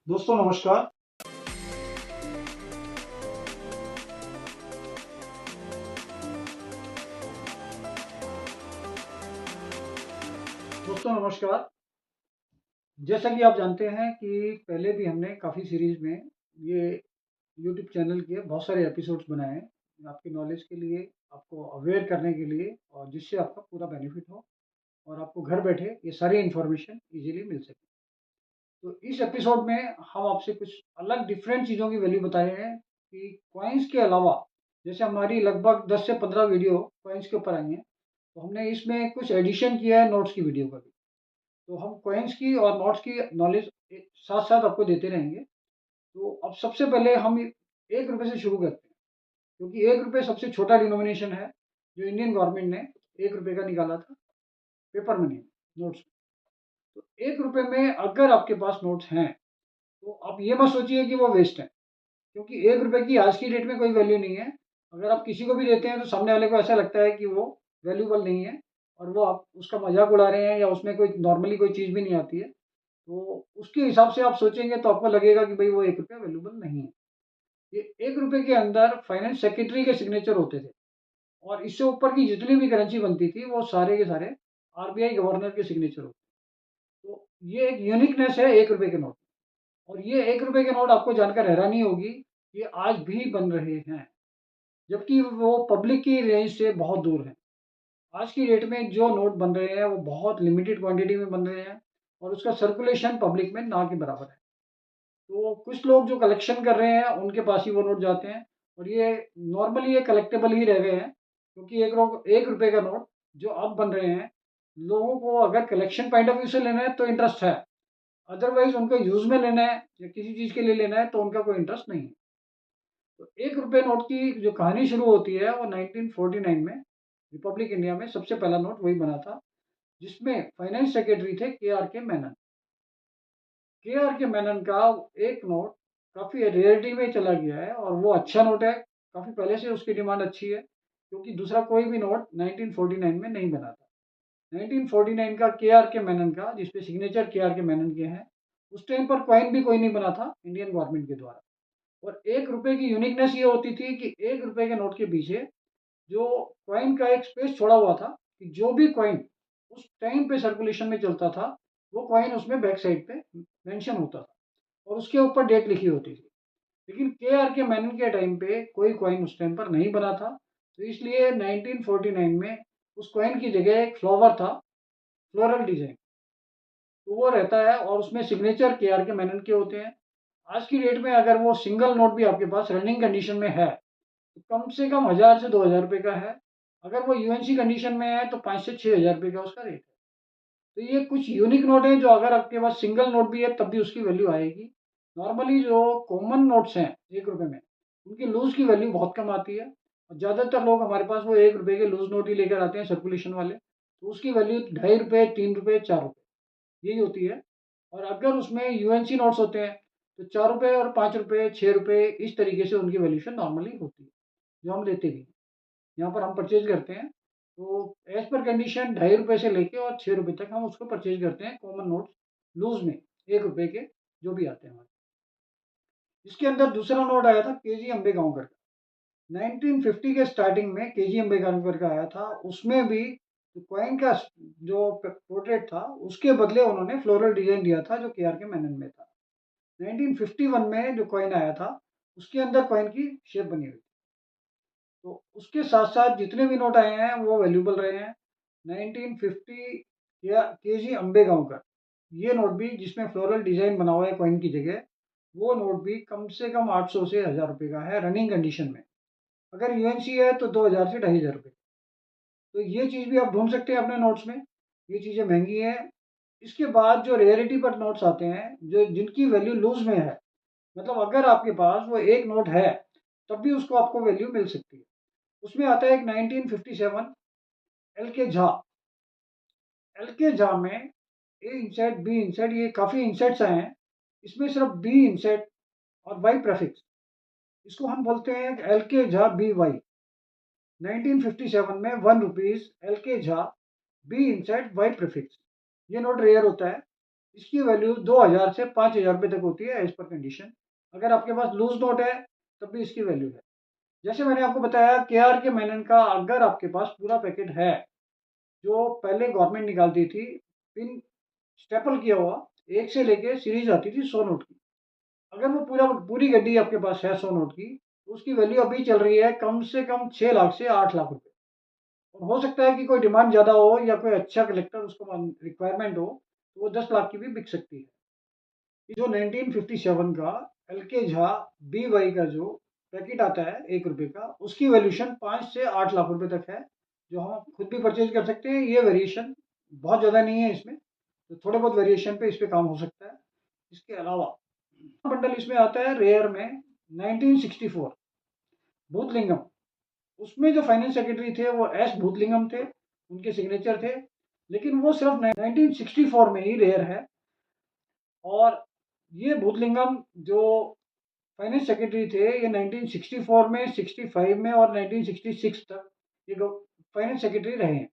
दोस्तों नमस्कार। दोस्तों नमस्कार। जैसा कि आप जानते हैं कि पहले भी हमने काफ़ी सीरीज़ में ये यूट्यूब चैनल के बहुत सारे एपिसोड्स बनाए हैं आपकी नॉलेज के लिए, आपको अवेयर करने के लिए और जिससे आपका पूरा बेनिफिट हो और आपको घर बैठे ये सारी इन्फॉर्मेशन ईज़िली मिल सके। तो इस एपिसोड में हम आपसे कुछ अलग डिफरेंट चीज़ों की वैल्यू बताए हैं कि कॉइन्स के अलावा जैसे हमारी लगभग 10 से 15 वीडियो कॉइन्स के ऊपर आई हैं, तो हमने इसमें कुछ एडिशन किया है नोट्स की वीडियो का भी। तो हम कॉइन्स की और नोट्स की नॉलेज साथ-साथ आपको देते रहेंगे। तो अब सबसे पहले हम ₹1 से शुरू करते हैं, क्योंकि ₹1 सबसे छोटा डिनोमिनेशन है, जो इंडियन गवर्नमेंट ने ₹1 का निकाला था पेपर मनी में, नोट्स में। तो ₹1 में अगर आपके पास नोट्स हैं, तो आप ये मत सोचिए कि वो वेस्ट हैं, क्योंकि ₹1 की आज की डेट में कोई वैल्यू नहीं है। अगर आप किसी को भी देते हैं, तो सामने वाले को ऐसा लगता है कि वो वैल्यूएबल नहीं है और वो आप उसका मज़ाक उड़ा रहे हैं या उसमें कोई नॉर्मली कोई चीज़ भी नहीं आती है। तो उसके हिसाब से आप सोचेंगे तो आपको लगेगा कि भई वो ₹1 वैल्यूएबल नहीं है। ये ₹1 के अंदर फाइनेंस सेक्रेटरी के सिग्नेचर होते थे और इससे ऊपर की जितनी भी करेंसी बनती थी वो सारे के सारे आरबीआई गवर्नर के सिग्नेचर होते। तो ये एक यूनिकनेस है ₹1 के नोट और ये ₹1 के नोट आपको जानकर हैरानी होगी, ये आज भी बन रहे हैं, जबकि वो पब्लिक की रेंज से बहुत दूर हैं। आज की डेट में जो नोट बन रहे हैं वो बहुत लिमिटेड क्वांटिटी में बन रहे हैं और उसका सर्कुलेशन पब्लिक में ना के बराबर है। तो कुछ लोग जो कलेक्शन कर रहे हैं उनके पास ही वो नोट जाते हैं और ये नॉर्मली ये कलेक्टेबल ही रह गए हैं, क्योंकि ₹1 का नोट जो अब बन रहे हैं, लोगों को अगर कलेक्शन पॉइंट ऑफ व्यू से लेना है तो इंटरेस्ट है, अदरवाइज उनको यूज़ में लेना है या किसी चीज़ के लिए लेना है तो उनका कोई इंटरेस्ट नहीं है। तो ₹1 नोट की जो कहानी शुरू होती है वो 1949 में रिपब्लिक इंडिया में सबसे पहला नोट वही बना था, जिसमें फाइनेंस सेक्रेटरी थे के.आर.के. मेनन। के.आर.के. मेनन का एक नोट काफ़ी रेयरिटी में चला गया है और वो अच्छा नोट है, काफ़ी पहले से उसकी डिमांड अच्छी है, क्योंकि दूसरा कोई भी नोट 1949 में नहीं बना था। 1949 का के.आर.के. मेनन का, जिसपे सिग्नेचर के.आर.के. मेनन के हैं, उस टाइम पर कॉइन भी कोई नहीं बना था इंडियन गवर्नमेंट के द्वारा। और ₹1 की यूनिकनेस ये होती थी कि ₹1 के नोट के पीछे जो कॉइन का एक स्पेस छोड़ा हुआ था कि जो भी कॉइन उस टाइम पे सर्कुलेशन में चलता था, वो कॉइन उसमें बैक साइड पे मेंशन होता था और उसके ऊपर डेट लिखी होती थी। लेकिन के.आर.के. मेनन के टाइम पे कोई कॉइन उस टाइम पर नहीं बना था, तो इसलिए 1949 में उस कॉइन की जगह एक फ्लावर था, फ्लोरल डिज़ाइन, तो वो रहता है और उसमें सिग्नेचर के.आर.के. मेनन के होते हैं। आज की डेट में अगर वो सिंगल नोट भी आपके पास रनिंग कंडीशन में है, तो कम से कम 1000 से 2000 रुपए का है। अगर वो यूएनसी कंडीशन में है तो 5 से 6000 रुपए का उसका रेट है। तो ये कुछ यूनिक नोट हैं जो अगर आपके पास सिंगल नोट भी है तब भी उसकी वैल्यू आएगी। नॉर्मली जो कॉमन नोट्स हैं ₹1 में, उनकी लूज़ की वैल्यू बहुत कम आती है और ज़्यादातर लोग हमारे पास वो ₹1 के लूज़ नोट ही लेकर आते हैं सर्कुलेशन वाले। तो उसकी वैल्यू ₹2.5, ₹3, ₹4 यही होती है। और अगर उसमें यूएनसी नोट्स होते हैं तो ₹4 और ₹5, ₹6 इस तरीके से उनकी वैल्यूएशन नॉर्मली होती है, जो हम लेते भी हैं। यहाँ पर हम परचेज़ करते हैं, तो एज़ पर कंडीशन ₹2.5 से लेके और ₹6 तक हम उसको परचेज़ करते हैं कॉमन नोट्स लूज़ में ₹1 के जो भी आते हैं हमारे। इसके अंदर दूसरा नोट आया था केजी अम्बेगांवकर का। 1950 के स्टार्टिंग में केजी अम्बेगांवकर का आया था, उसमें भी जो कॉइन का जो पोर्ट्रेट था, उसके बदले उन्होंने फ्लोरल डिज़ाइन दिया था जो के.आर.के. मेनन में था। 1951 में जो कॉइन आया था, उसके अंदर कॉइन की शेप बनी हुई। तो उसके साथ-साथ जितने भी नोट आए हैं वो वैल्यूएबल रहे हैं। 1950 या केजी अम्बेगांवकर, ये नोट भी जिसमें फ्लोरल डिज़ाइन बना हुआ है कॉइन की जगह, वो नोट भी कम से कम 800 से ₹1000 का है रनिंग कंडीशन में। अगर यूएनसी है तो 2000 से ₹2500। तो ये चीज़ भी आप ढूँढ सकते हैं अपने नोट्स में, ये चीज़ें महँगी हैं। इसके बाद जो रेयरिटी पर नोट्स आते हैं, जो जिनकी वैल्यू लूज़ में है, मतलब अगर आपके पास वो एक नोट है, तब भी उसको आपको वैल्यू मिल सकती है। उसमें आता है एक 1957 एल के झा। एल के झा में ए इंसेट, बी इंसेट ये काफ़ी इंसेट्स आए हैं। इसमें सिर्फ बी इंसेट और वाई प्रीफिक्स, इसको हम बोलते हैं एल के झा बी वाई। 1957 में ₹1 एल के झा बी इंसेट वाई प्रीफिक्स, ये नोट रेयर होता है। इसकी वैल्यू 2000 से 5000 रुपये तक होती है एज पर कंडीशन। अगर आपके पास लूज नोट है तब भी इसकी वैल्यू है। जैसे मैंने आपको बताया KR के मेनन का अगर आपके पास पूरा पैकेट है, जो पहले गवर्नमेंट निकालती थी, पिन स्टेपल किया हुआ, एक से लेके सीरीज आती थी 100 नोट की। अगर वो पूरी गड्डी आपके पास है 100 नोट की, तो उसकी वैल्यू अभी चल रही है कम से कम 6 लाख से 8 लाख रुपए। और हो सकता है कि कोई डिमांड ज़्यादा हो या कोई अच्छा कलेक्टर उसको रिक्वायरमेंट हो, तो वो 10 लाख की भी बिक सकती है। ये जो 1957 का LK झा BY का जो पैकेट आता है 1 रुपये का, उसकी वैल्यूशन 5 से 8 लाख रुपए तक है, जो हम खुद भी परचेज कर सकते हैं। ये वेरिएशन बहुत ज़्यादा नहीं है इसमें, तो थोड़े बहुत वेरिएशन पे इस पे काम हो सकता है। इसके अलावा बंडल इसमें आता है रेयर में 1964 भूतलिंगम। उसमें जो फाइनेंस सेक्रेटरी थे वो S भूतलिंगम थे, उनके सिग्नेचर थे, लेकिन वो सिर्फ 1964 में ही रेयर है। और ये भूतलिंगम जो फाइनेंस सेक्रेटरी थे, ये 1964 में, 65 में और 1966 तक ये फाइनेंस सेक्रेटरी रहे हैं।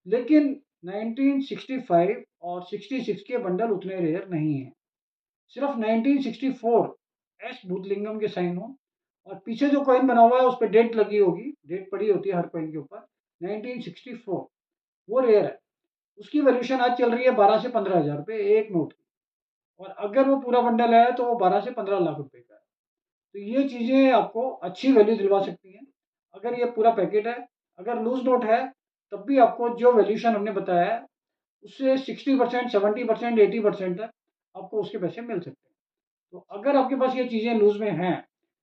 लेकिन 1965 और 66 के बंडल उतने रेयर नहीं हैं। सिर्फ 1964 एस भूतलिंगम के साइन हो, और पीछे जो कॉइन बना हुआ है उस पर डेट लगी होगी, डेट पड़ी होती है हर कॉइन के ऊपर, 1964, वो रेयर है। उसकी वैल्यूशन आज चल रही है 12 से 15 हज़ार रुपये एक नोट की। और अगर वो पूरा बंडल है तो वो 12 से 15 लाख रुपए का है। तो ये चीज़ें आपको अच्छी वैल्यू दिलवा सकती हैं अगर ये पूरा पैकेट है। अगर लूज नोट है तब भी आपको जो वैल्यूशन हमने बताया है उससे 60%, 70%, 80% तक आपको उसके पैसे मिल सकते हैं। तो अगर आपके पास ये चीज़ें लूज में हैं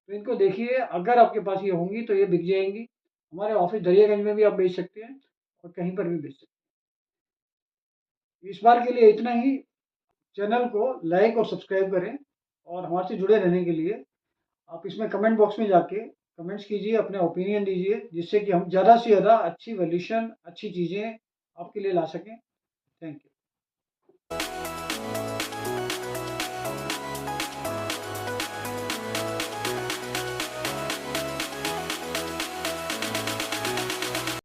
तो इनको देखिए, अगर आपके पास ये होंगी तो ये बिक जाएंगी। हमारे ऑफिस दरियागंज में भी आप बेच सकते हैं और कहीं पर भी बेच सकते हैं। इस बार के लिए इतना ही। चैनल को लाइक और सब्सक्राइब करें, और हमारे से जुड़े रहने के लिए आप इसमें कमेंट बॉक्स में जाके कमेंट्स कीजिए, अपने ओपिनियन दीजिए, जिससे कि हम ज़्यादा से ज़्यादा अच्छी वैल्यूशन, अच्छी चीज़ें आपके लिए ला सकें। Thank you.